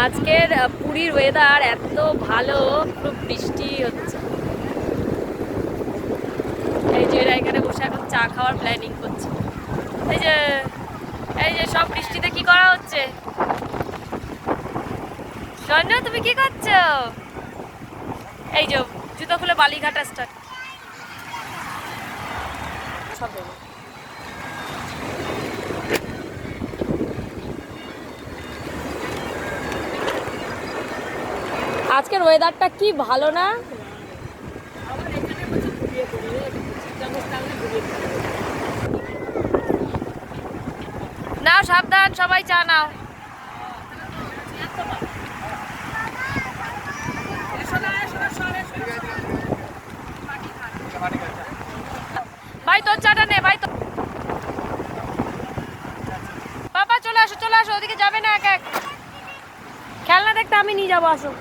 আজকের পুরীর ওয়েদার এত ভালো, খুব বৃষ্টি হচ্ছে। এই যে এরা এখানে বসে এখন চা খাওয়ার প্ল্যানিং করছে। এই যে এই যে সব বৃষ্টিতে কি করা হচ্ছে? সৈন্য তুমি কি করছো? এই যে জুতো খুলে বালিঘাটা স্টার্ট সব দেবো। আজকের ওয়েদারটা কি ভালো না? নাও সাবধান, সবাই চা নাও। ভাই তোর চাটা নে ভাই। তো বাবা চলে আসো চলে আসো, ওদিকে যাবে না, এক এক খেলনা দেখতে আমি নিয়ে যাবো, আসো।